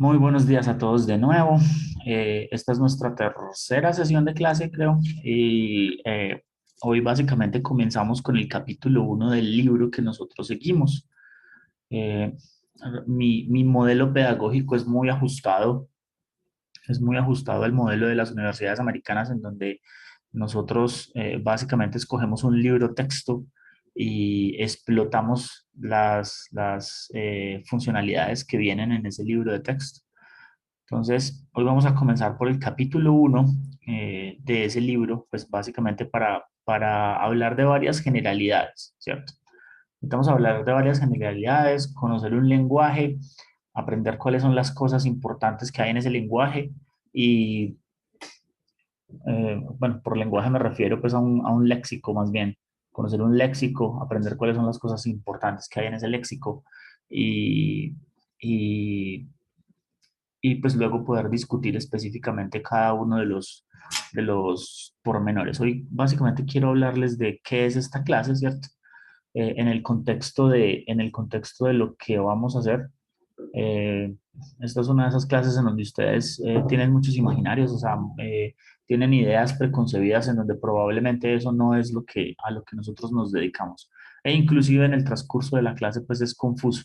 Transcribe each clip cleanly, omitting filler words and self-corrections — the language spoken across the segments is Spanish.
Muy buenos días a todos de nuevo. Esta es nuestra tercera sesión de clase, creo, y hoy básicamente comenzamos con el capítulo 1 del libro que nosotros seguimos. Eh, mi modelo pedagógico es muy ajustado al modelo de las universidades americanas en donde nosotros básicamente escogemos un libro texto y explotamos las funcionalidades que vienen en ese libro de texto. Entonces, hoy vamos a comenzar por el capítulo 1 de ese libro, pues básicamente para hablar de varias generalidades, ¿cierto? Vamos a hablar de varias generalidades, conocer un lenguaje, aprender cuáles son las cosas importantes que hay en ese lenguaje y, bueno, por lenguaje me refiero pues a un léxico más bien, conocer un léxico, aprender cuáles son las cosas importantes que hay en ese léxico y, y y pues luego poder discutir específicamente cada uno de los pormenores. Hoy básicamente quiero hablarles de qué es esta clase, ¿cierto? En el contexto de lo que vamos a hacer. Eh, Esta es una de esas clases en donde ustedes tienen muchos imaginarios, o sea, tienen ideas preconcebidas en donde probablemente eso no es a lo que nosotros nos dedicamos. E inclusive en el transcurso de la clase pues es confuso.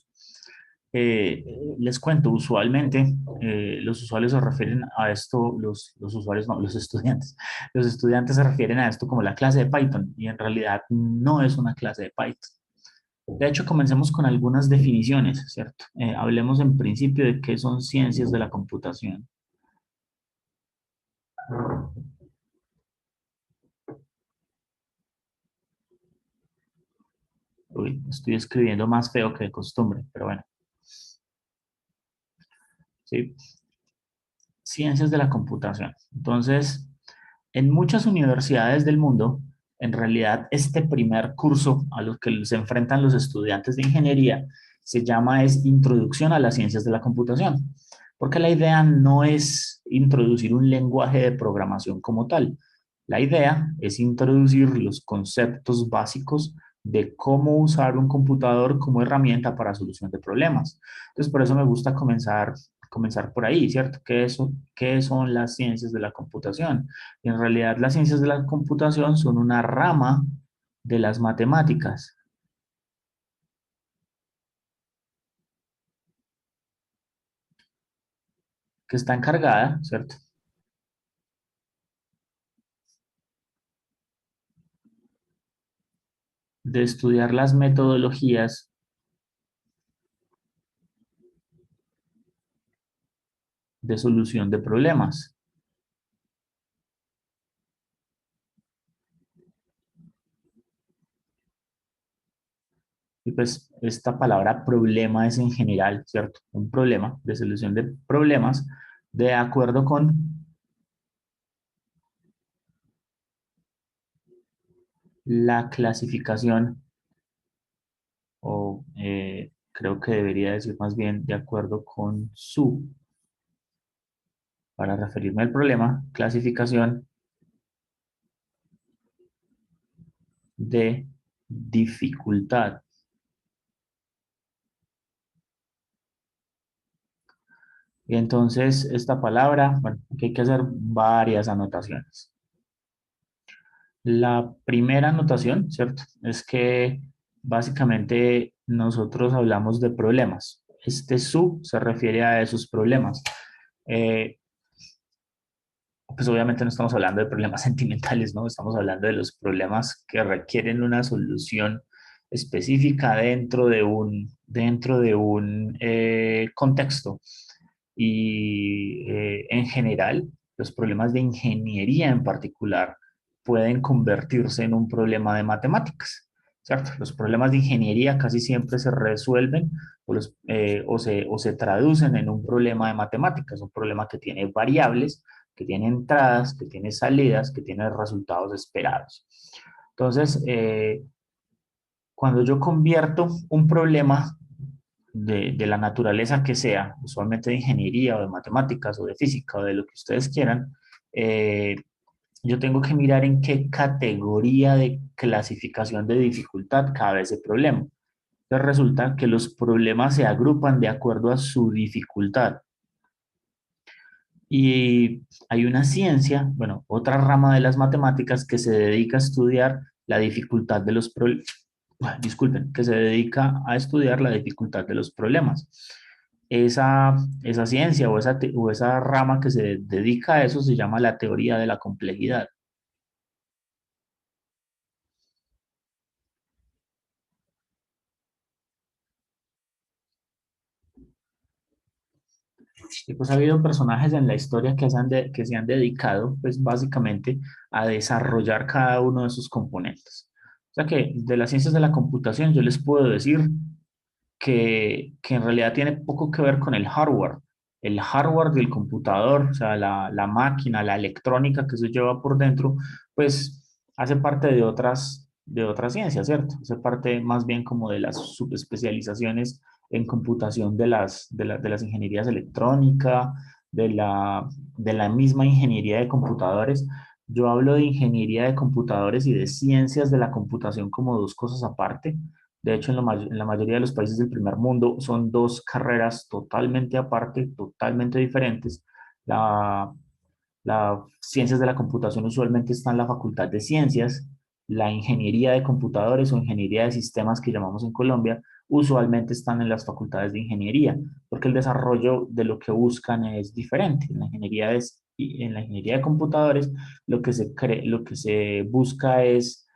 Eh, Les cuento, usualmente los usuarios se refieren a esto, los usuarios no, los estudiantes. Los estudiantes se refieren a esto como la clase de Python y en realidad no es una clase de Python. De hecho, comencemos con algunas definiciones, ¿cierto? Hablemos en principio de qué son ciencias de la computación. Uy, estoy escribiendo más feo que de costumbre, pero bueno, ¿sí? Ciencias de la computación. Entonces, en muchas universidades del mundo, en realidad este primer curso a lo que se enfrentan los estudiantes de ingeniería se llama es Introducción a las Ciencias de la Computación, porque la idea no es introducir un lenguaje de programación como tal. La idea es introducir los conceptos básicos de cómo usar un computador como herramienta para solución de problemas. Entonces, por eso me gusta comenzar por ahí, ¿cierto? ¿Qué son las ciencias de la computación? En realidad, las ciencias de la computación son una rama de las matemáticas que está encargada, ¿cierto?, de estudiar las metodologías de solución de problemas. Y pues esta palabra problema es en general, ¿cierto? Un problema de solución de problemas de acuerdo con la clasificación, o creo que debería decir más bien de acuerdo con su, para referirme al problema, clasificación de dificultad. Y entonces esta palabra, bueno, aquí hay que hacer varias anotaciones. La primera anotación, ¿cierto? Es que básicamente nosotros hablamos de problemas. Este sub se refiere a esos problemas. Eh, pues obviamente no estamos hablando de problemas sentimentales, ¿no? Estamos hablando de los problemas que requieren una solución específica dentro de un contexto. Y en general, los problemas de ingeniería en particular pueden convertirse en un problema de matemáticas, ¿cierto? Los problemas de ingeniería casi siempre se resuelven o se traducen en un problema de matemáticas, un problema que tiene variables, que tiene entradas, que tiene salidas, que tiene resultados esperados. Entonces, cuando yo convierto un problema de la naturaleza que sea, usualmente de ingeniería o de matemáticas o de física o de lo que ustedes quieran, eh, yo tengo que mirar en qué categoría de clasificación de dificultad cabe ese problema. Entonces resulta que los problemas se agrupan de acuerdo a su dificultad. Y hay una ciencia, bueno, otra rama de las matemáticas que se dedica a estudiar la dificultad de los problemas, disculpen, que se dedica a estudiar la dificultad de los problemas. Esa ciencia o esa rama que se dedica a eso se llama la teoría de la complejidad. Y pues ha habido personajes en la historia que se han dedicado, pues básicamente, a desarrollar cada uno de sus componentes. O sea que de las ciencias de la computación yo les puedo decir que en realidad tiene poco que ver con el hardware. El hardware del computador, o sea, la máquina, la electrónica que se lleva por dentro, pues hace parte de otras ciencias, ¿cierto? Hace parte más bien como de las subespecializaciones en computación de las ingenierías electrónica, de la misma ingeniería de computadores. Yo hablo de ingeniería de computadores y de ciencias de la computación como dos cosas aparte. De hecho, en la mayoría de los países del primer mundo son dos carreras totalmente aparte, totalmente diferentes. La, las ciencias de la computación usualmente está en la Facultad de Ciencias, la ingeniería de computadores o ingeniería de sistemas que llamamos en Colombia, usualmente están en las facultades de ingeniería, porque el desarrollo de lo que buscan es diferente. En la ingeniería de computadores lo que se busca es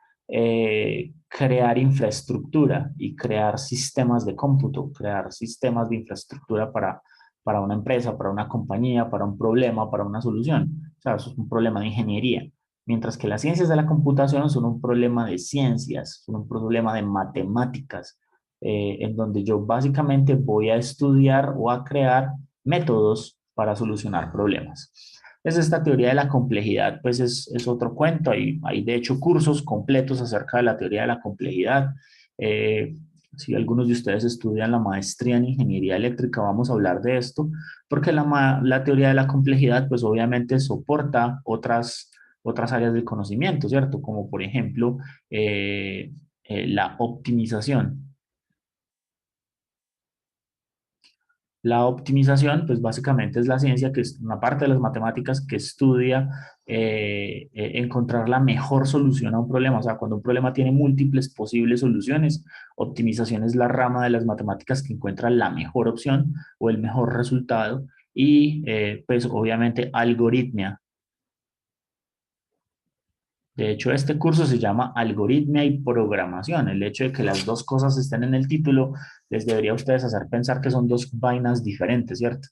crear infraestructura y crear sistemas de cómputo, crear sistemas de infraestructura para una empresa, para una compañía, para un problema, para una solución. O sea, eso es un problema de ingeniería. Mientras que las ciencias de la computación son un problema de ciencias, son un problema de matemáticas, en donde yo básicamente voy a estudiar o a crear métodos para solucionar problemas. Es esta teoría de la complejidad, pues es otro cuento. Hay de hecho cursos completos acerca de la teoría de la complejidad. Eh, si algunos de ustedes estudian la maestría en ingeniería eléctrica, vamos a hablar de esto, porque la teoría de la complejidad, pues obviamente soporta otras áreas del conocimiento, ¿cierto? Como por ejemplo la optimización. La optimización, pues básicamente es la ciencia que es una parte de las matemáticas que estudia encontrar la mejor solución a un problema. O sea, cuando un problema tiene múltiples posibles soluciones, optimización es la rama de las matemáticas que encuentra la mejor opción o el mejor resultado. Y pues obviamente algoritmia. De hecho, este curso se llama Algoritmia y Programación. El hecho de que las dos cosas estén en el título les debería a ustedes hacer pensar que son dos vainas diferentes, ¿cierto?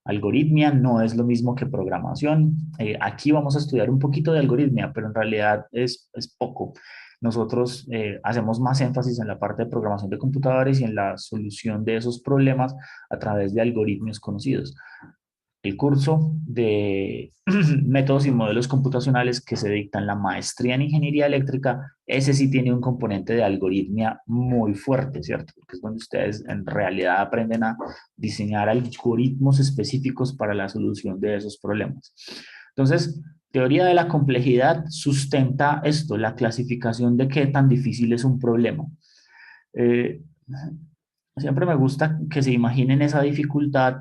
Algoritmia no es lo mismo que programación. Aquí vamos a estudiar un poquito de algoritmia, pero en realidad es poco. Nosotros hacemos más énfasis en la parte de programación de computadores y en la solución de esos problemas a través de algoritmos conocidos. El curso de métodos y modelos computacionales que se dicta en la maestría en ingeniería eléctrica, ese sí tiene un componente de algoritmia muy fuerte, ¿cierto? Porque es donde ustedes en realidad aprenden a diseñar algoritmos específicos para la solución de esos problemas. Entonces, teoría de la complejidad sustenta esto, la clasificación de qué tan difícil es un problema. Eh, Siempre me gusta que se imaginen esa dificultad.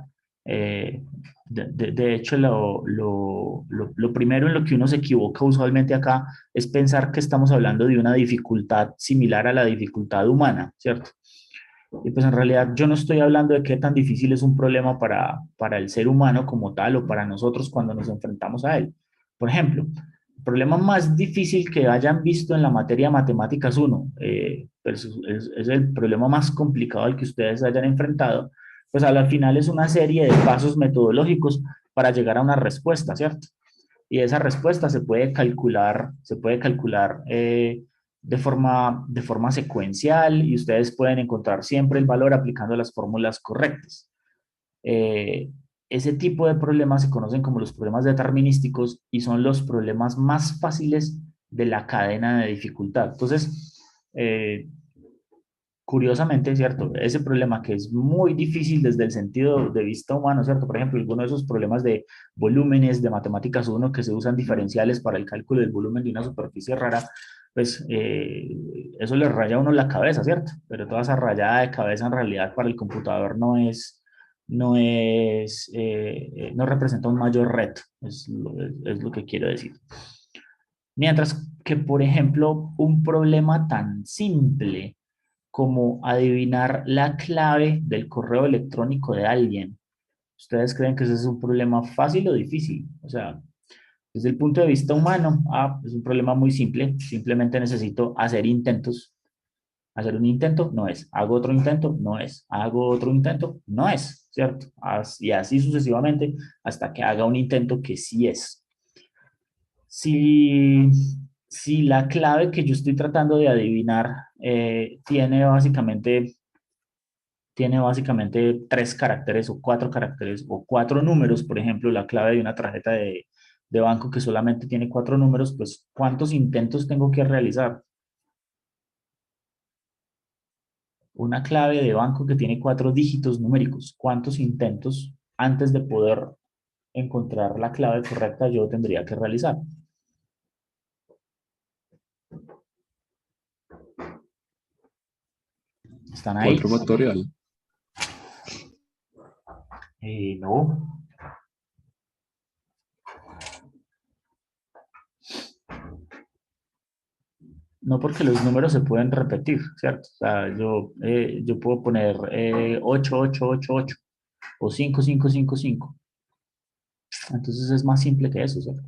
eh, de hecho, lo primero en lo que uno se equivoca usualmente acá es pensar que estamos hablando de una dificultad similar a la dificultad humana, ¿cierto? Y pues en realidad yo no estoy hablando de qué tan difícil es un problema para el ser humano como tal o para nosotros cuando nos enfrentamos a él. Por ejemplo, el problema más difícil que hayan visto en la materia matemáticas 1, pues es el problema más complicado al que ustedes hayan enfrentado, pues al final es una serie de pasos metodológicos para llegar a una respuesta, ¿cierto? Y esa respuesta se puede calcular de forma secuencial y ustedes pueden encontrar siempre el valor aplicando las fórmulas correctas. Eh, Ese tipo de problemas se conocen como los problemas determinísticos y son los problemas más fáciles de la cadena de dificultad. Entonces, curiosamente, ¿cierto? Ese problema que es muy difícil desde el sentido de vista humano, ¿cierto? Por ejemplo, alguno de esos problemas de volúmenes de matemáticas 1 que se usan diferenciales para el cálculo del volumen de una superficie rara, pues eso le raya a uno la cabeza, ¿cierto? Pero toda esa rayada de cabeza en realidad para el computador no representa un mayor reto, es lo que quiero decir. Mientras que, por ejemplo, un problema tan simple como adivinar la clave del correo electrónico de alguien, ¿ustedes creen que ese es un problema fácil o difícil? O sea, desde el punto de vista humano, es un problema muy simple, simplemente necesito hacer intentos. Hacer un intento no es, hago otro intento, no es, hago otro intento, no es, ¿cierto? Y así sucesivamente hasta que haga un intento que sí es. Si, si la clave que yo estoy tratando de adivinar tiene básicamente tres caracteres o cuatro caracteres o cuatro números, por ejemplo, la clave de una tarjeta de banco que solamente tiene cuatro números, pues ¿cuántos intentos tengo que realizar? Una clave de banco que tiene cuatro dígitos numéricos, ¿cuántos intentos antes de poder encontrar la clave correcta yo tendría que realizar? ¿Están ahí? 4 factorial. No, no porque los números se pueden repetir, ¿cierto? O sea, yo puedo poner 8, 8, 8, 8 o 5, 5, 5, 5. Entonces es más simple que eso, ¿cierto?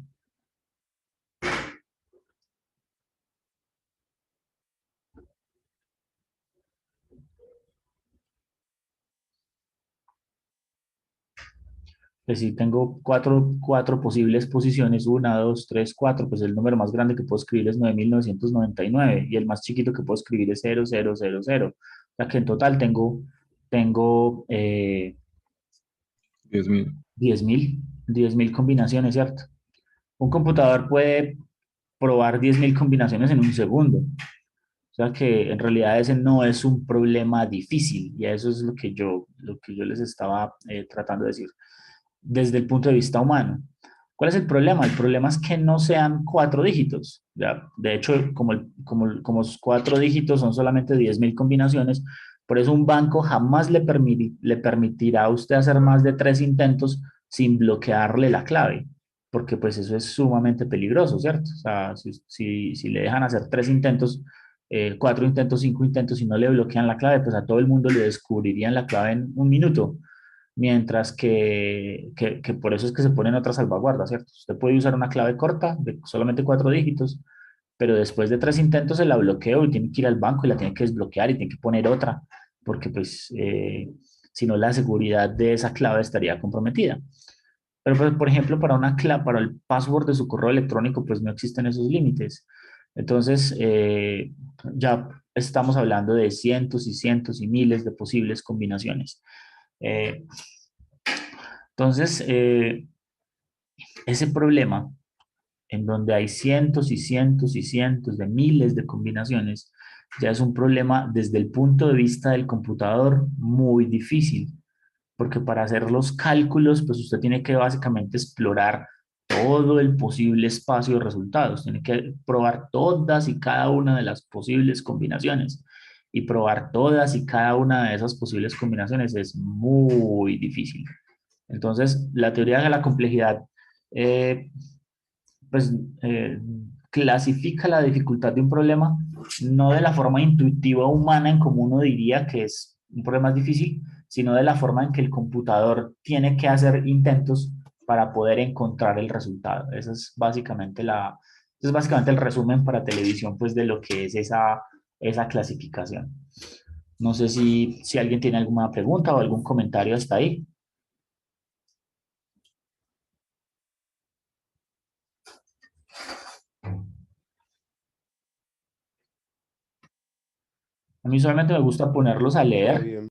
Pues si tengo cuatro posibles posiciones, una, dos, tres, cuatro, pues el número más grande que puedo escribir es 9.999 y el más chiquito que puedo escribir es 0000. O sea que en total tengo 10.000. 10.000 combinaciones, ¿cierto? Un computador puede probar 10.000 combinaciones en un segundo. O sea que en realidad ese no es un problema difícil y eso es lo que yo les estaba tratando de decir desde el punto de vista humano. ¿Cuál es el problema? El problema es que no sean cuatro dígitos. ¿Ya? De hecho, como los cuatro dígitos son solamente 10.000 combinaciones, por eso un banco jamás le permitirá a usted hacer más de tres intentos sin bloquearle la clave, porque pues eso es sumamente peligroso, ¿cierto? O sea, si le dejan hacer tres intentos, cuatro intentos, cinco intentos y no le bloquean la clave, pues a todo el mundo le descubrirían la clave en un minuto. Mientras que por eso es que se ponen otras salvaguardas, ¿cierto? Usted puede usar una clave corta de solamente cuatro dígitos, pero después de tres intentos se la bloqueó y tiene que ir al banco y la tiene que desbloquear y tiene que poner otra, porque pues si no la seguridad de esa clave estaría comprometida. Pero pues, por ejemplo, para una clave, para el password de su correo electrónico, pues no existen esos límites. Entonces, ya estamos hablando de cientos y cientos y miles de posibles combinaciones. Eh, entonces, ese problema en donde hay cientos y cientos y cientos de miles de combinaciones, ya es un problema desde el punto de vista del computador muy difícil, porque para hacer los cálculos, pues usted tiene que básicamente explorar todo el posible espacio de resultados, tiene que probar todas y cada una de las posibles combinaciones. Y probar todas y cada una de esas posibles combinaciones es muy difícil. Entonces, la teoría de la complejidad eh, pues, clasifica la dificultad de un problema no de la forma intuitiva humana en como uno diría que es un problema difícil, sino de la forma en que el computador tiene que hacer intentos para poder encontrar el resultado. Ese es básicamente el resumen para televisión pues, de lo que es esa clasificación. No sé si alguien tiene alguna pregunta o algún comentario hasta ahí. A mí solamente me gusta ponerlos a Está leer. bien.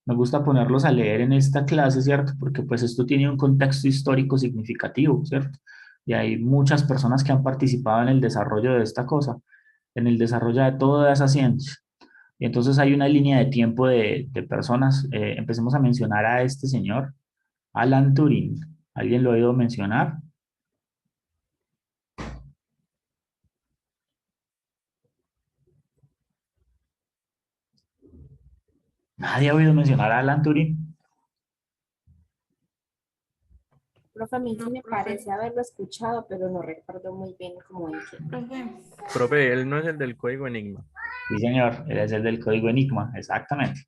Me gusta ponerlos a leer en esta clase, ¿cierto? Porque pues esto tiene un contexto histórico significativo, ¿cierto? Y hay muchas personas que han participado en el desarrollo de esta cosa, en el desarrollo de toda esa ciencia. Y entonces hay una línea de tiempo de personas. Empecemos a mencionar a este señor, Alan Turing. ¿Alguien lo ha oído mencionar? Nadie ha oído mencionar a Alan Turing. Profe, a mí sí me Profe, parece haberlo escuchado, pero no recuerdo muy bien cómo en qué. profe. Profe, él no es el del código Enigma. Sí, señor, él es el del código Enigma, exactamente.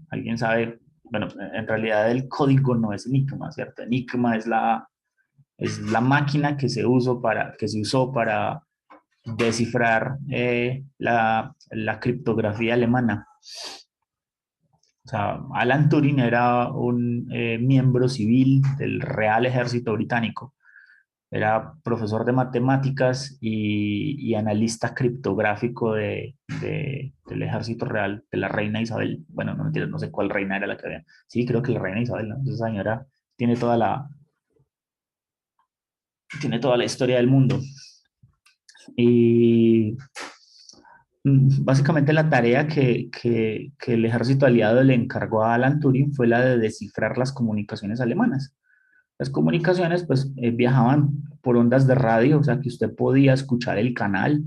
¿Alguien sabe? Bueno, en realidad el código no es Enigma, ¿cierto? Enigma es la máquina que se usó para descifrar la criptografía alemana. O sea, Alan Turing era un miembro civil del Real Ejército Británico. Era profesor de matemáticas y analista criptográfico del Ejército Real de la Reina Isabel. Bueno, no, mentira, no sé cuál reina era la que había. Sí, creo que la Reina Isabel, ¿no? Esa señora tiene tiene toda la historia del mundo. Y básicamente la tarea que el ejército aliado le encargó a Alan Turing fue la de descifrar las comunicaciones alemanas. Las comunicaciones pues viajaban por ondas de radio, o sea que usted podía escuchar el canal.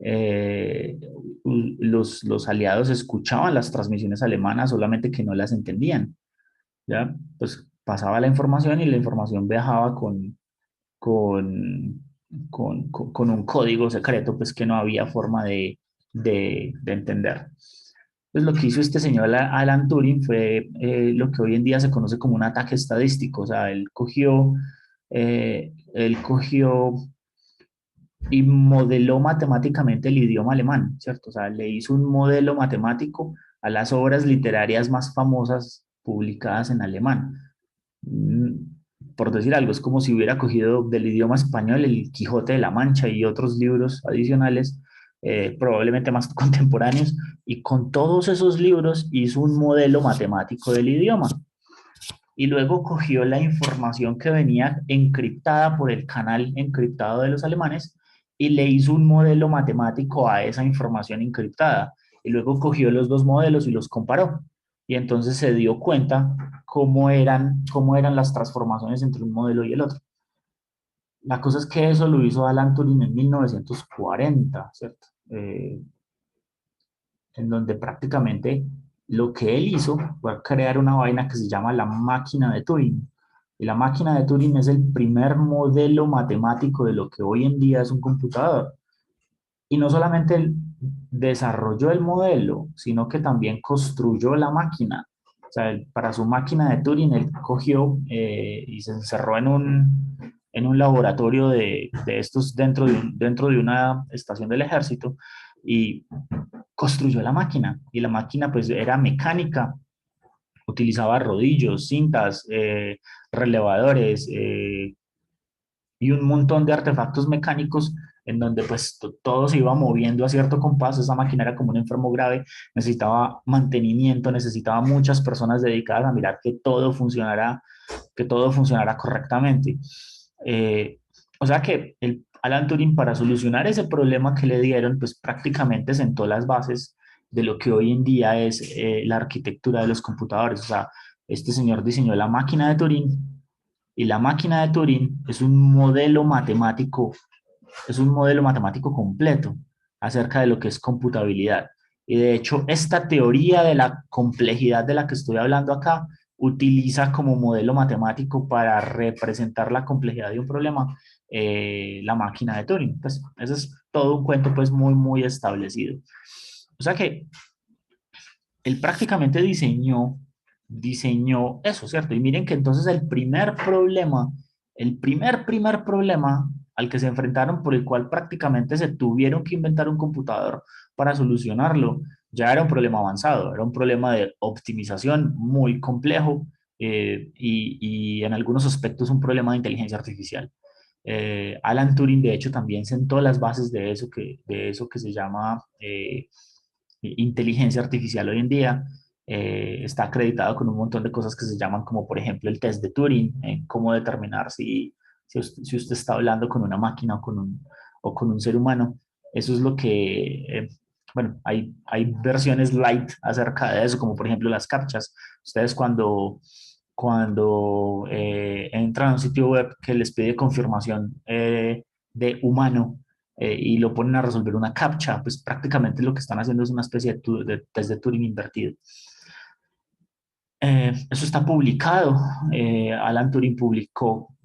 eh, los aliados escuchaban las transmisiones alemanas, solamente que no las entendían. ¿Ya? Pues pasaba la información y la información viajaba con, con un código secreto, pues que no había forma de entender. Pues lo que hizo este señor Alan Turing fue lo que hoy en día se conoce como un ataque estadístico. O sea, él cogió y modeló matemáticamente el idioma alemán, ¿cierto? O sea, le hizo un modelo matemático a las obras literarias más famosas publicadas en alemán. Mm, Por decir algo, es como si hubiera cogido del idioma español el Quijote de la Mancha y otros libros adicionales, probablemente más contemporáneos, y con todos esos libros hizo un modelo matemático del idioma. Y luego cogió la información que venía encriptada por el canal encriptado de los alemanes y le hizo un modelo matemático a esa información encriptada. Y luego cogió los dos modelos y los comparó. Y entonces se dio cuenta cómo eran las transformaciones entre un modelo y el otro. La cosa es que eso lo hizo Alan Turing en 1940, ¿cierto? En donde prácticamente lo que él hizo fue crear una vaina que se llama la máquina de Turing. Y la máquina de Turing es el primer modelo matemático de lo que hoy en día es un computador. Y no solamente él desarrolló el modelo, sino que también construyó la máquina. O sea, para su máquina de Turing, él cogió y se encerró en un laboratorio de estos dentro de una estación del ejército y construyó la máquina. Y la máquina pues era mecánica, utilizaba rodillos, cintas, relevadores, y un montón de artefactos mecánicos en donde pues todo se iba moviendo a cierto compás. Esa máquina era como un enfermo grave, necesitaba mantenimiento, necesitaba muchas personas dedicadas a mirar que todo funcionara correctamente. Eh, o sea que Alan Turing, para solucionar ese problema que le dieron, pues prácticamente sentó las bases de lo que hoy en día es la arquitectura de los computadores. O sea, este señor diseñó la máquina de Turing y la máquina de Turing es un modelo matemático completo acerca de lo que es computabilidad. Y de hecho, esta teoría de la complejidad de la que estoy hablando acá utiliza como modelo matemático para representar la complejidad de un problema la máquina de Turing. Pues ese es todo un cuento pues muy establecido. O sea que él prácticamente diseñó eso, ¿cierto? Y miren que entonces primer problema al que se enfrentaron, por el cual prácticamente se tuvieron que inventar un computador para solucionarlo, ya era un problema avanzado, era un problema de optimización muy complejo y en algunos aspectos un problema de inteligencia artificial. Alan Turing, de hecho, también sentó las bases de eso que se llama inteligencia artificial hoy en día. Está acreditado con un montón de cosas que se llaman como, por ejemplo, el test de Turing, cómo determinar si usted está hablando con una máquina o con un ser humano. Eso es lo que, bueno, hay versiones light acerca de eso, como por ejemplo las captchas. Ustedes cuando entran a un sitio web que les pide confirmación de humano, y lo ponen a resolver una captcha, pues prácticamente lo que están haciendo es una especie de test de Turing invertido. Eso está publicado. Alan Turing publicó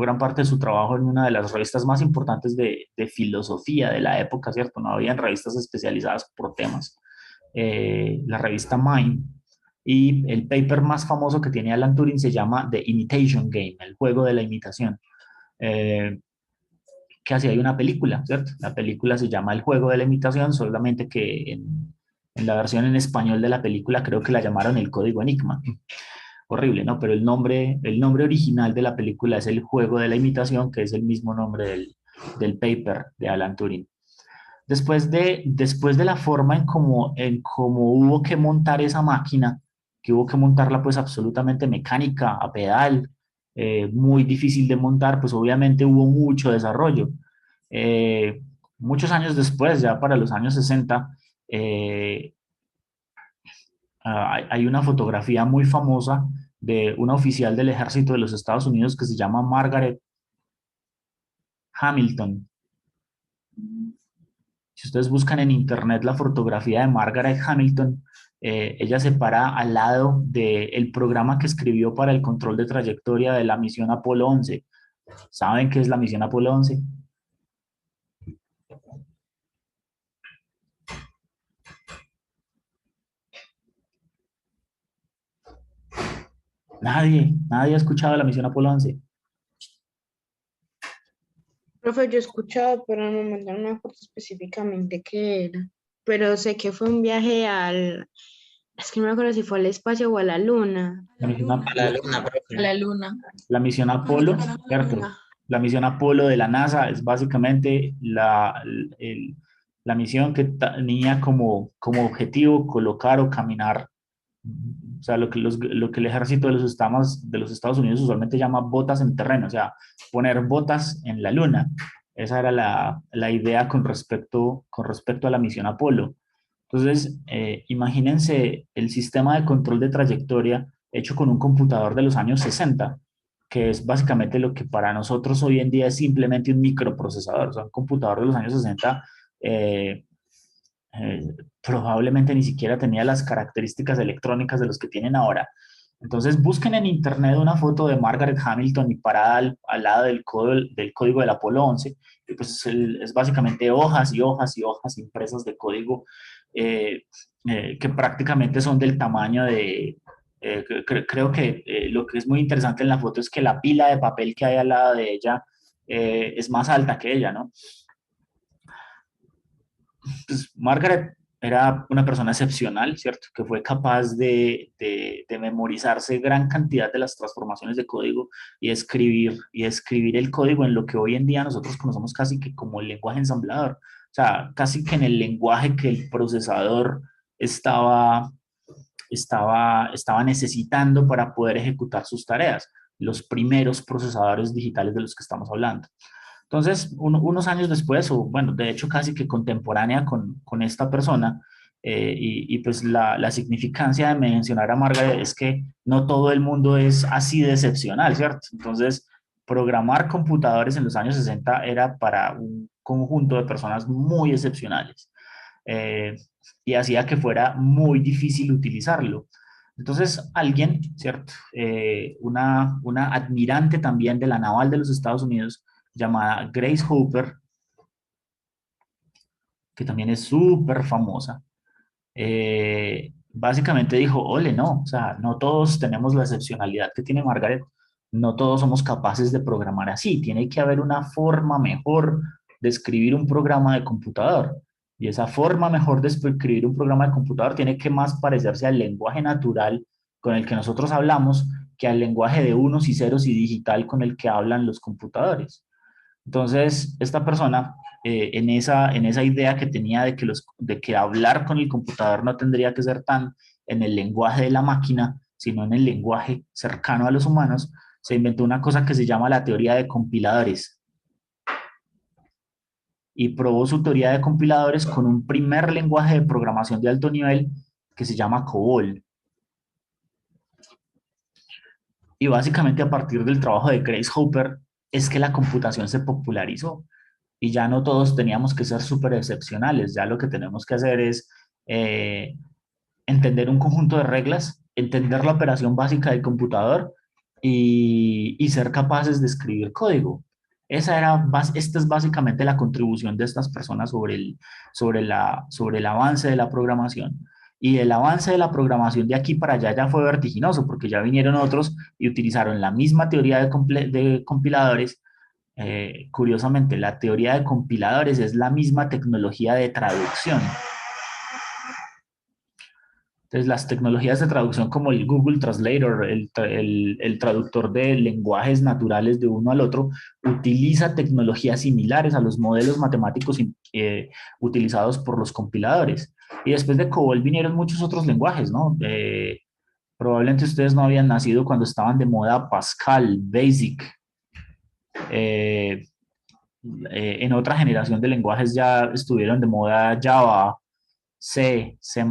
gran parte de su trabajo en una de las revistas más importantes de filosofía de la época, ¿cierto? No habían revistas especializadas por temas. La revista Mind. Y el paper más famoso que tiene Alan Turing se llama The Imitation Game, el juego de la imitación. Eh, que así hay una película, ¿cierto? La película se llama El juego de la imitación, solamente que en la versión en español de la película creo que la llamaron El código Enigma. Horrible, ¿no? Pero el nombre original de la película es El juego de la imitación, que es el mismo nombre del paper de Alan Turing. Después de la forma en cómo hubo que montar esa máquina, que hubo que montarla pues absolutamente mecánica, a pedal, muy difícil de montar, pues obviamente hubo mucho desarrollo. Eh, Muchos años después, ya para los años 60, eh, hay una fotografía muy famosa de una oficial del ejército de los Estados Unidos que se llama Margaret Hamilton. Si ustedes buscan en internet la fotografía de Margaret Hamilton, ella se para al lado del programa que escribió para el control de trayectoria de la misión Apolo 11. ¿Saben qué es la misión Apolo 11? Nadie ha escuchado de la misión Apolo 11. Profe, yo he escuchado, pero en el momento no me acuerdo específicamente qué era. Pero sé que fue un viaje al... Es que no me acuerdo si fue al espacio o a la luna. La misión, A la luna, A profe. la luna. la misión Apolo, ¿cierto? La misión Apolo de la NASA es básicamente la misión que tenía como objetivo colocar o caminar, o sea, lo que el ejército de los Estados Unidos usualmente llama botas en terreno, o sea, poner botas en la luna. Esa era la idea con respecto a la misión Apolo. Entonces, imagínense el sistema de control de trayectoria hecho con un computador de los años 60, que es básicamente lo que para nosotros hoy en día es simplemente un microprocesador. O sea, un computador de los años 60 eh, probablemente ni siquiera tenía las características electrónicas de los que tienen ahora. Entonces busquen en internet una foto de Margaret Hamilton y parada al lado del código del Apolo 11, y pues es básicamente hojas y hojas y hojas impresas de código eh, que prácticamente son del tamaño de... creo que lo que es muy interesante en la foto es que la pila de papel que hay al lado de ella es más alta que ella, ¿no? Pues Margaret era una persona excepcional, ¿cierto? Que fue capaz de memorizarse gran cantidad de las transformaciones de código y escribir el código en lo que hoy en día nosotros conocemos casi que como el lenguaje ensamblador. O sea, casi que en el lenguaje que el procesador estaba, estaba necesitando para poder ejecutar sus tareas. Los primeros procesadores digitales de los que estamos hablando. Entonces, unos años después, o bueno, de hecho casi que contemporánea con esta persona, y pues la significancia de mencionar a Margaret es que no todo el mundo es así de excepcional, ¿cierto? Entonces, programar computadores en los años 60 era para un conjunto de personas muy excepcionales, eh, y hacía que fuera muy difícil utilizarlo. Entonces, alguien, ¿cierto? Una admirante también de la naval de los Estados Unidos, llamada Grace Hopper, que también es súper famosa, básicamente dijo, ole, no, o sea, no todos tenemos la excepcionalidad que tiene Margaret, no todos somos capaces de programar así, tiene que haber una forma mejor de escribir un programa de computador. Y esa forma mejor de escribir un programa de computador tiene que más parecerse al lenguaje natural con el que nosotros hablamos que al lenguaje de unos y ceros y digital con el que hablan los computadores. Entonces, esta persona, en esa idea que tenía de que hablar con el computador no tendría que ser tan en el lenguaje de la máquina, sino en el lenguaje cercano a los humanos, se inventó una cosa que se llama la teoría de compiladores. Y probó su teoría de compiladores con un primer lenguaje de programación de alto nivel que se llama COBOL. Y básicamente a partir del trabajo de Grace Hopper es que la computación se popularizó. Y ya no todos teníamos que ser súper excepcionales, ya lo que tenemos que hacer es entender un conjunto de reglas entender la operación básica del computador y ser capaces de escribir código. Esta es básicamente la contribución de estas personas sobre el avance de la programación. Y el avance de la programación de aquí para allá ya fue vertiginoso, porque ya vinieron otros y utilizaron la misma teoría de compiladores. Curiosamente, la teoría de compiladores es la misma tecnología de traducción. Entonces, las tecnologías de traducción como el Google Translator, el traductor de lenguajes naturales de uno al otro, utiliza tecnologías similares a los modelos matemáticos utilizados por los compiladores. Y después de COBOL vinieron muchos otros lenguajes, ¿no? Probablemente ustedes no habían nacido cuando estaban de moda Pascal, BASIC. En otra generación de lenguajes ya estuvieron de moda Java, C, C++.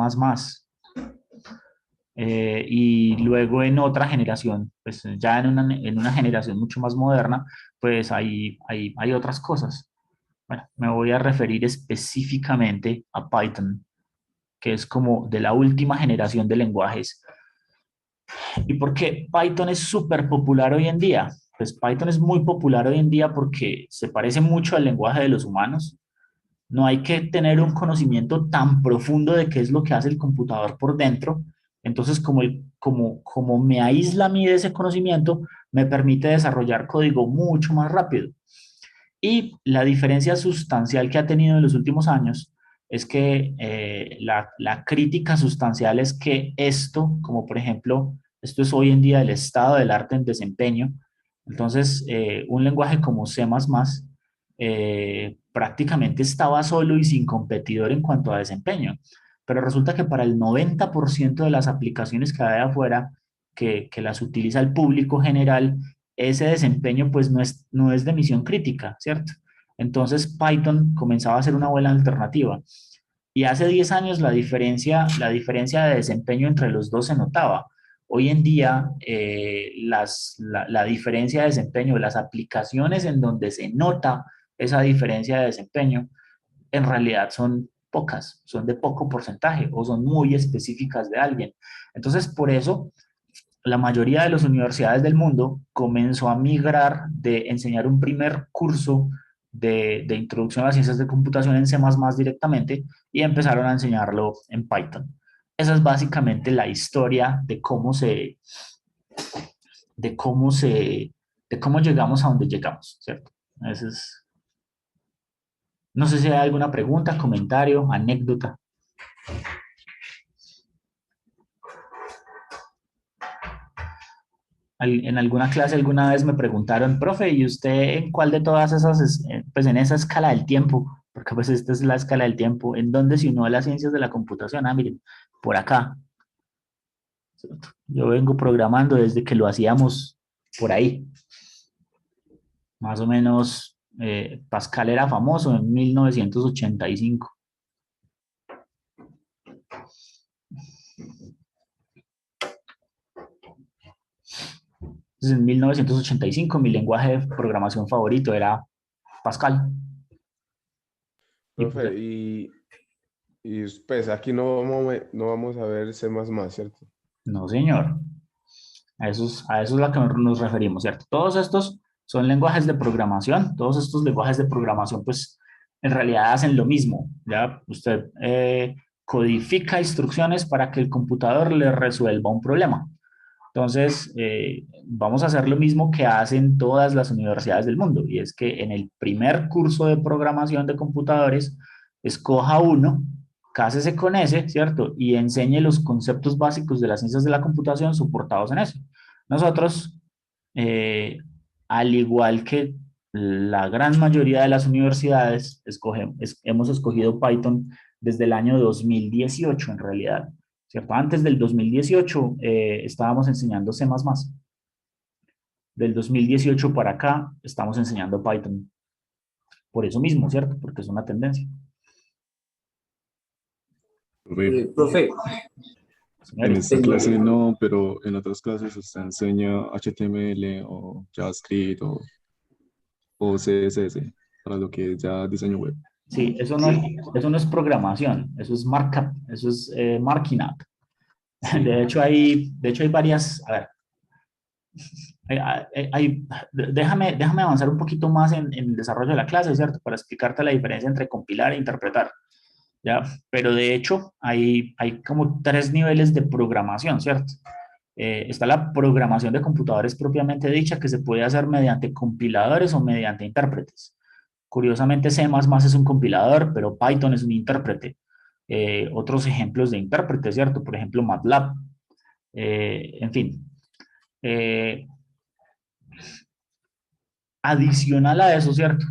Y luego en otra generación, pues ya en una generación mucho más moderna, pues hay otras cosas. Bueno, me voy a referir específicamente a Python, que es como de la última generación de lenguajes. ¿Y por qué Python es súper popular hoy en día? Pues Python es muy popular hoy en día porque se parece mucho al lenguaje de los humanos. No hay que tener un conocimiento tan profundo de qué es lo que hace el computador por dentro. Entonces, como me aísla a mí de ese conocimiento, me permite desarrollar código mucho más rápido. Y la diferencia sustancial que ha tenido en los últimos años es que la crítica sustancial es que esto, como por ejemplo, esto es hoy en día el estado del arte en desempeño. Entonces, un lenguaje como C++ prácticamente estaba solo y sin competidor en cuanto a desempeño. Pero resulta que para el 90% de las aplicaciones que hay afuera, que las utiliza el público general, ese desempeño pues no es de misión crítica, ¿cierto? Entonces Python comenzaba a ser una buena alternativa. Y hace 10 años la diferencia de desempeño entre los dos se notaba. Hoy en día, la diferencia de desempeño, las aplicaciones en donde se nota esa diferencia de desempeño, en realidad son pocas, son de poco porcentaje o son muy específicas de alguien. Entonces, por eso, la mayoría de las universidades del mundo comenzó a migrar de enseñar un primer curso de introducción a las ciencias de computación en C++ directamente y empezaron a enseñarlo en Python. Esa es básicamente la historia de cómo llegamos a donde llegamos, ¿cierto? Ese es, no sé si hay alguna pregunta, comentario, anécdota. En alguna clase alguna vez me preguntaron, profe, ¿y usted en cuál de todas esas, pues en esa escala del tiempo, porque pues esta es la escala del tiempo, ¿en dónde se unió a las ciencias de la computación? Ah, miren, por acá. Yo vengo programando desde que lo hacíamos por ahí. Más o menos, Pascal era famoso en 1985. Entonces, en 1985 mi lenguaje de programación favorito era Pascal. Profe, y pues aquí no vamos a ver C++, ¿cierto? No, señor. A eso es a lo que nos referimos, ¿cierto? Todos estos son lenguajes de programación. Todos estos lenguajes de programación, pues, en realidad hacen lo mismo. Ya usted codifica instrucciones para que el computador le resuelva un problema. Entonces, vamos a hacer lo mismo que hacen todas las universidades del mundo, y es que en el primer curso de programación de computadores, escoja uno, cásese con ese, ¿cierto? Y enseñe los conceptos básicos de las ciencias de la computación soportados en eso. Nosotros, eh, al igual que la gran mayoría de las universidades, hemos escogido Python desde el año 2018 en realidad. ¿Cierto? Antes del 2018 estábamos enseñando C++. Del 2018 para acá estamos enseñando Python. Por eso mismo, ¿cierto? Porque es una tendencia. Profe, En Señores, esta clase no, pero en otras clases usted enseña HTML o JavaScript o CSS para lo que es ya diseño web. sí, eso no es programación, eso es markup, eso es marking up. De hecho hay varias, a ver, déjame avanzar un poquito más en el desarrollo de la clase, ¿cierto? Para explicarte la diferencia entre compilar e interpretar, ¿ya? Pero de hecho hay como 3 niveles de programación, ¿cierto? Está la programación de computadores propiamente dicha, que se puede hacer mediante compiladores o mediante intérpretes. Curiosamente, C++ es un compilador, pero Python es un intérprete. Otros ejemplos de intérprete, ¿cierto? Por ejemplo, MATLAB. En fin. Adicional a eso, ¿cierto?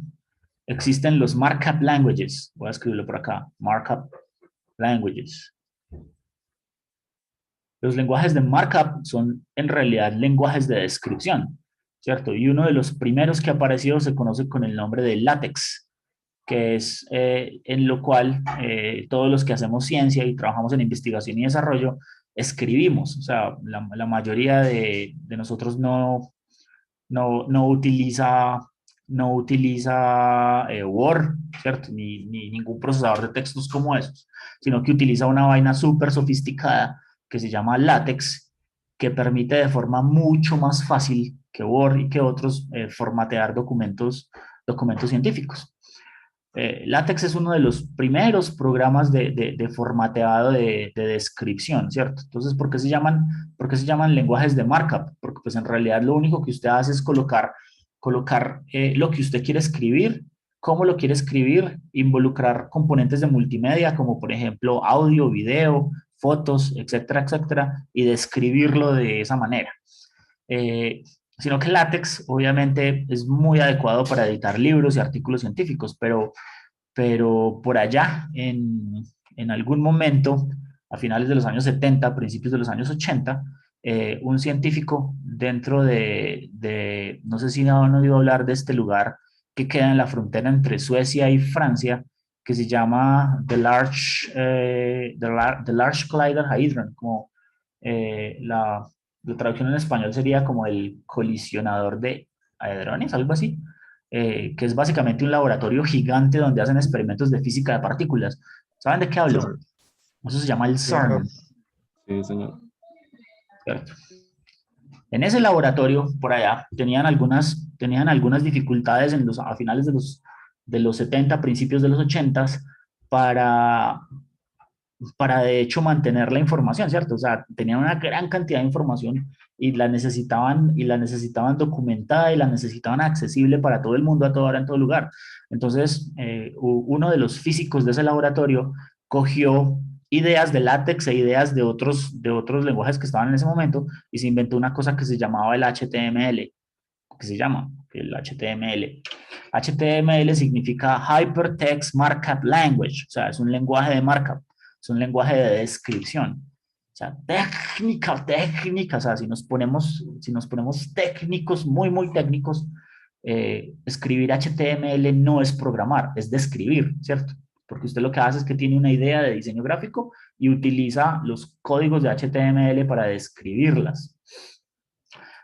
Existen los markup languages. Voy a escribirlo por acá. Markup languages. Los lenguajes de markup son en realidad lenguajes de descripción, ¿cierto? Y uno de los primeros que apareció se conoce con el nombre de LaTeX, que es en lo cual todos los que hacemos ciencia y trabajamos en investigación y desarrollo escribimos. O sea, la mayoría de nosotros no utiliza, Word, ¿cierto? Ni ningún procesador de textos como esos, sino que utiliza una vaina súper sofisticada que se llama LaTeX, que permite de forma mucho más fácil que Word y que otros formatear documentos científicos. LaTeX es uno de los primeros programas de formateado de descripción, ¿cierto? Entonces, ¿por qué se llaman lenguajes de markup? Porque pues en realidad lo único que usted hace es colocar lo que usted quiere escribir, cómo lo quiere escribir, involucrar componentes de multimedia, como por ejemplo audio, video, fotos, etcétera, etcétera, y describirlo de esa manera. Sino que LaTeX obviamente es muy adecuado para editar libros y artículos científicos, pero por allá, en algún momento, a finales de los años 70, principios de los años 80, un científico dentro no sé si han oído hablar de este lugar que queda en la frontera entre Suecia y Francia, que se llama The Large Collider Hadron, como la traducción en español sería como el colisionador de hadrones, algo así, que es básicamente un laboratorio gigante donde hacen experimentos de física de partículas. ¿Saben de qué hablo? CERN. Eso se llama el CERN, Sí, señor. ¿cierto? En ese laboratorio, por allá, tenían algunas dificultades a finales de los 70, principios de los 80, para, para de hecho mantener la información, ¿cierto? O sea, tenían una gran cantidad de información y la necesitaban documentada y la necesitaban accesible para todo el mundo, a toda hora, en todo lugar. Entonces, uno de los físicos de ese laboratorio cogió ideas de látex e ideas de otros lenguajes que estaban en ese momento y se inventó una cosa que se llamaba el HTML, que se llama el HTML. HTML significa Hypertext Markup Language, o sea, es un lenguaje de markup, es un lenguaje de descripción. O sea, técnica, o sea, si nos ponemos técnicos, muy, muy técnicos, escribir HTML no es programar, es describir, ¿cierto? Porque usted lo que hace es que tiene una idea de diseño gráfico y utiliza los códigos de HTML para describirlas.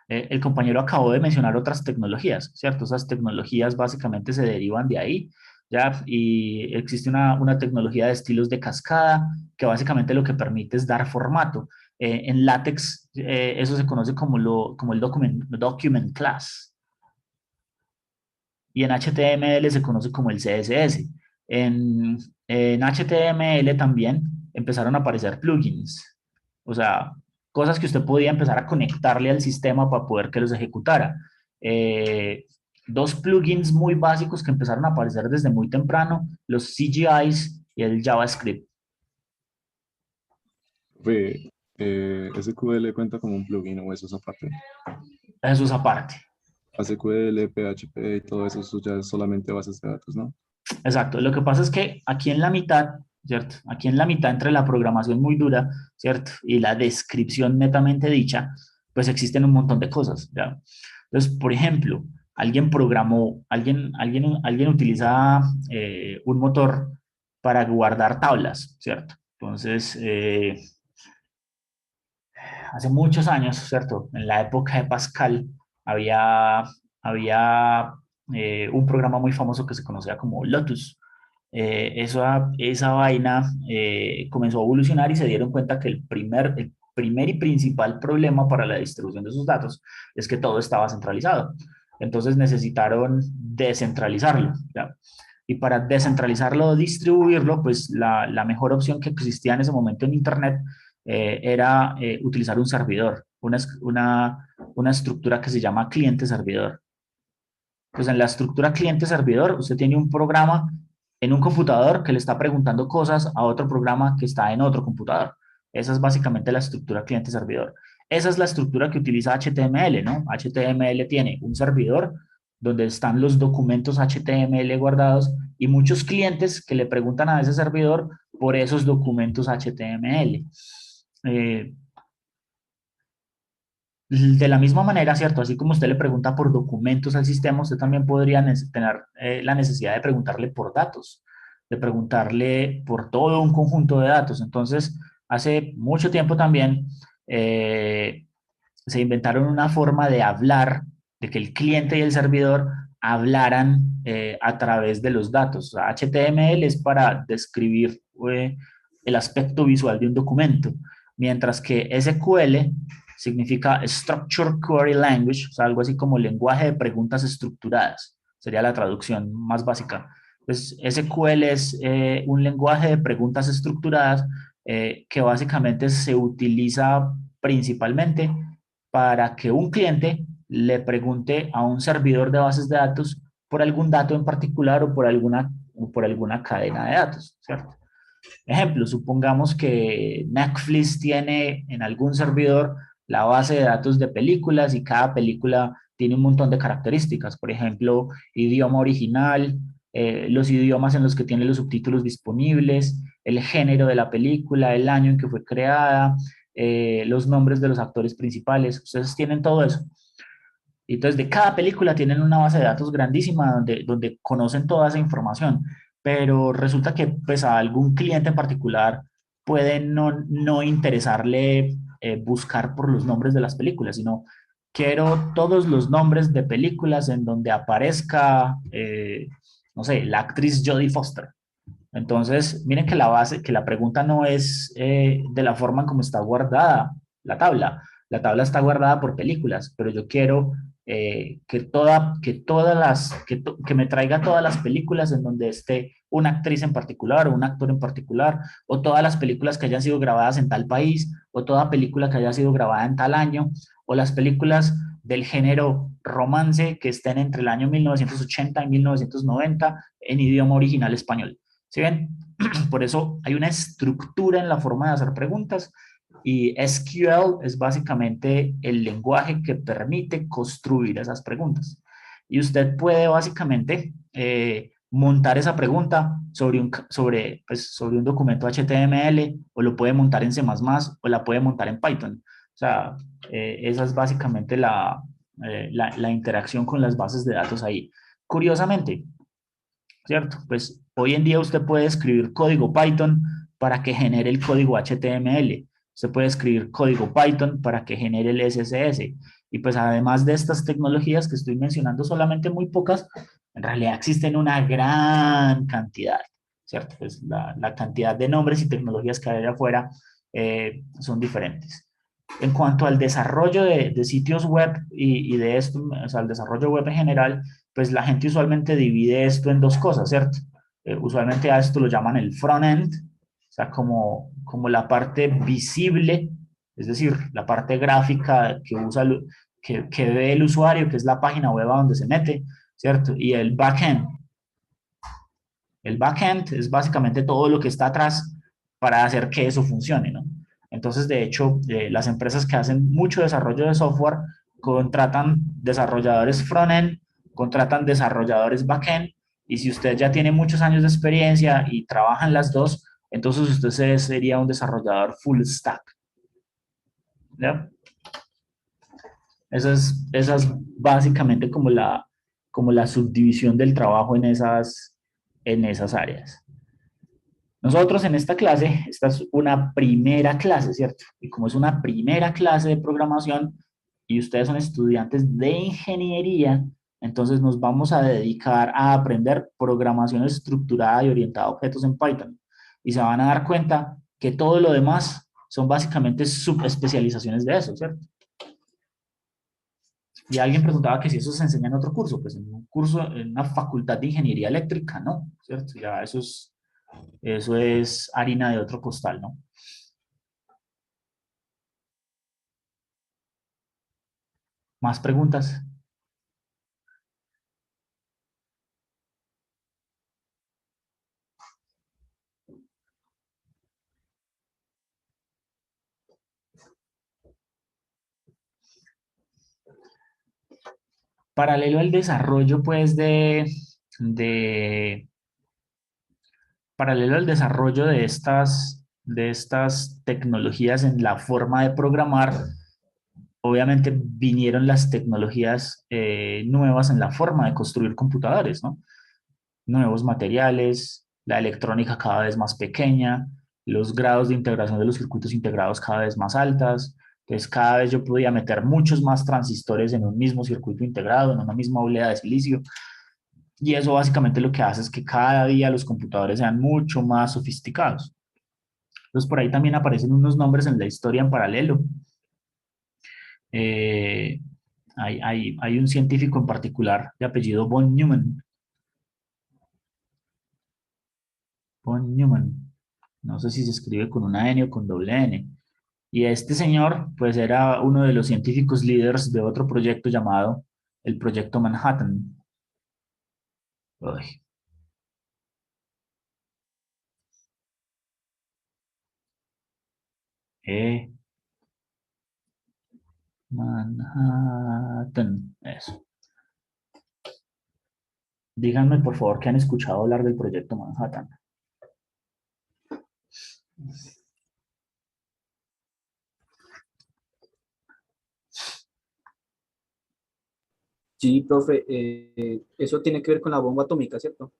El compañero acabó de mencionar otras tecnologías, ¿cierto? Esas tecnologías básicamente se derivan de ahí, ¿ya? Y existe una tecnología de estilos de cascada que básicamente lo que permite es dar formato. En LaTeX eso se conoce como el document class. Y en HTML se conoce como el CSS. En HTML también empezaron a aparecer plugins. O sea, cosas que usted podía empezar a conectarle al sistema para poder que los ejecutara. Dos plugins muy básicos que empezaron a aparecer desde muy temprano, los CGIs y el JavaScript. SQL cuenta como un plugin o eso es aparte. Eso es aparte. SQL, PHP y todo eso ya es solamente bases de datos, ¿no? Exacto. Lo que pasa es que aquí en la mitad, ¿cierto? Aquí en la mitad entre la programación muy dura, ¿cierto? Y la descripción netamente dicha, pues existen un montón de cosas, ¿ya? Entonces, por ejemplo, alguien utiliza un motor para guardar tablas, ¿cierto? Entonces, hace muchos años, ¿cierto? En la época de Pascal había un programa muy famoso que se conocía como Lotus. Esa vaina comenzó a evolucionar y se dieron cuenta que primer y principal problema para la distribución de esos datos es que todo estaba centralizado. Entonces necesitaron descentralizarlo, ¿ya? Y para descentralizarlo o distribuirlo, pues la mejor opción que existía en ese momento en Internet era utilizar un servidor, una estructura que se llama cliente-servidor. Pues en la estructura cliente-servidor, usted tiene un programa en un computador que le está preguntando cosas a otro programa que está en otro computador. Esa es básicamente la estructura cliente-servidor. Esa es la estructura que utiliza HTML, ¿no? HTML tiene un servidor donde están los documentos HTML guardados y muchos clientes que le preguntan a ese servidor por esos documentos HTML. De la misma manera, ¿cierto? Así como usted le pregunta por documentos al sistema, usted también podría tener la necesidad de preguntarle por datos, de preguntarle por todo un conjunto de datos. Entonces, hace mucho tiempo también se inventaron una forma de hablar, de que el cliente y el servidor hablaran a través de los datos. O sea, HTML es para describir el aspecto visual de un documento, mientras que SQL significa Structured Query Language, o sea, algo así como lenguaje de preguntas estructuradas, sería la traducción más básica. Pues SQL es un lenguaje de preguntas estructuradas que básicamente se utiliza principalmente para que un cliente le pregunte a un servidor de bases de datos por algún dato en particular o por alguna cadena de datos, ¿cierto? Ejemplo, supongamos que Netflix tiene en algún servidor la base de datos de películas y cada película tiene un montón de características, por ejemplo, idioma original, los idiomas en los que tiene los subtítulos disponibles, el género de la película, el año en que fue creada, los nombres de los actores principales, ustedes tienen todo eso. Y entonces de cada película tienen una base de datos grandísima donde conocen toda esa información, pero resulta que pues a algún cliente en particular puede no interesarle buscar por los nombres de las películas, sino quiero todos los nombres de películas en donde aparezca, no sé, la actriz Jodie Foster. Entonces, miren que la pregunta no es de la forma en cómo está guardada la tabla. La tabla está guardada por películas, pero yo quiero que me traiga todas las películas en donde esté una actriz en particular o un actor en particular, o todas las películas que hayan sido grabadas en tal país, o toda película que haya sido grabada en tal año, o las películas del género romance que estén entre el año 1980 y 1990 en idioma original español. ¿Sí ven? Por eso hay una estructura en la forma de hacer preguntas y SQL es básicamente el lenguaje que permite construir esas preguntas. Y usted puede básicamente montar esa pregunta sobre un documento HTML o lo puede montar en C++ o la puede montar en Python. O sea, esa es básicamente la interacción con las bases de datos ahí. Curiosamente, ¿cierto? Pues hoy en día usted puede escribir código Python para que genere el código HTML. Usted puede escribir código Python para que genere el CSS. Y pues además de estas tecnologías que estoy mencionando, solamente muy pocas, en realidad existen una gran cantidad, ¿cierto? Pues la cantidad de nombres y tecnologías que hay allá afuera son diferentes. En cuanto al desarrollo de sitios web y de esto, o sea, el desarrollo web en general, pues la gente usualmente divide esto en dos cosas, ¿cierto? Usualmente a esto lo llaman el front-end, o sea, como la parte visible, es decir, la parte gráfica que ve el usuario, que es la página web a donde se mete, ¿cierto? Y el back-end. El back-end es básicamente todo lo que está atrás para hacer que eso funcione, ¿no? Entonces, de hecho, las empresas que hacen mucho desarrollo de software contratan desarrolladores front-end, contratan desarrolladores back-end, y si usted ya tiene muchos años de experiencia y trabaja en las dos, entonces usted sería un desarrollador full stack. ¿Ya? Esa es básicamente como la subdivisión del trabajo en esas áreas. Nosotros en esta clase, esta es una primera clase, ¿cierto? Y como es una primera clase de programación y ustedes son estudiantes de ingeniería, entonces nos vamos a dedicar a aprender programación estructurada y orientada a objetos en Python. Y se van a dar cuenta que todo lo demás son básicamente subespecializaciones de eso, ¿cierto? Y alguien preguntaba que si eso se enseña en otro curso, pues en un curso, en una facultad de ingeniería eléctrica, ¿no? ¿Cierto? Ya eso es harina de otro costal, ¿no? ¿Más preguntas? Paralelo al desarrollo, pues, de paralelo al desarrollo de estas tecnologías en la forma de programar, obviamente vinieron las tecnologías nuevas en la forma de construir computadores, ¿no? Nuevos materiales, la electrónica cada vez más pequeña, los grados de integración de los circuitos integrados cada vez más altas. Entonces, cada vez yo podía meter muchos más transistores en un mismo circuito integrado, en una misma oblea de silicio. Y eso básicamente lo que hace es que cada día los computadores sean mucho más sofisticados. Entonces, por ahí también aparecen unos nombres en la historia en paralelo. Eh, hay un científico en particular de apellido von Neumann. Von Neumann. No sé si se escribe con una N o con doble N. Y este señor, pues era uno de los científicos líderes de otro proyecto llamado el Proyecto Manhattan. Uy. Eh, Manhattan, eso. Díganme, por favor, que han escuchado hablar del Proyecto Manhattan. Sí, profe, eso tiene que ver con la bomba atómica, ¿cierto?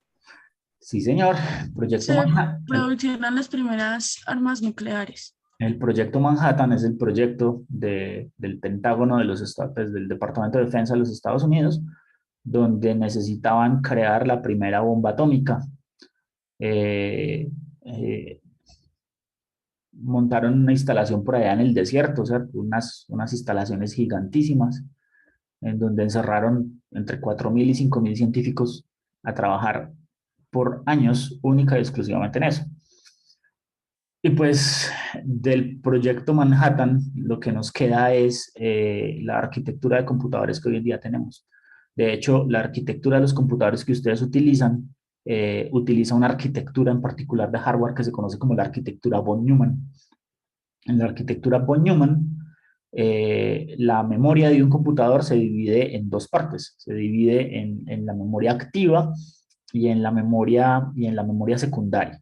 Sí, señor. Proyecto Se Manhattan. producieron las primeras armas nucleares. El Proyecto Manhattan es el proyecto del Pentágono de los Estados, del Departamento de Defensa de los Estados Unidos, donde necesitaban crear la primera bomba atómica. Eh, eh, Montaron una instalación por allá en el desierto, ¿cierto? Unas instalaciones gigantísimas, en donde encerraron entre 4.000 y 5.000 científicos a trabajar por años única y exclusivamente en eso. Y pues del proyecto Manhattan lo que nos queda es la arquitectura de computadores que hoy en día tenemos. De hecho, la arquitectura de los computadores que ustedes utilizan utiliza una arquitectura en particular de hardware que se conoce como la arquitectura von Neumann. En la arquitectura von Neumann, la memoria de un computador se divide en dos partes. Se divide en la memoria activa y en la memoria secundaria.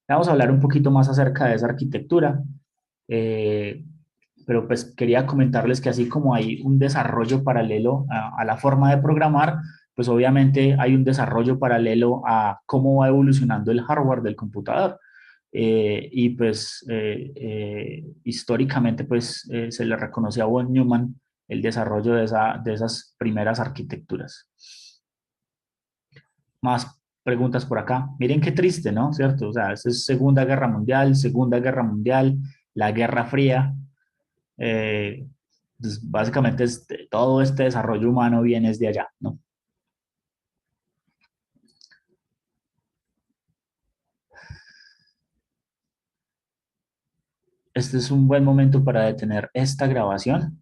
Vamos a hablar un poquito más acerca de esa arquitectura, eh, pero pues quería comentarles que así como hay un desarrollo paralelo a la forma de programar, pues obviamente hay un desarrollo paralelo a cómo va evolucionando el hardware del computador. Y pues históricamente pues se le reconoce a von Neumann el desarrollo de esas primeras arquitecturas. Más preguntas por acá. Miren qué triste, ¿no? ¿Cierto? O sea, es Segunda Guerra Mundial, la Guerra Fría. Pues básicamente todo este desarrollo humano viene desde allá, ¿no? Este es un buen momento para detener esta grabación.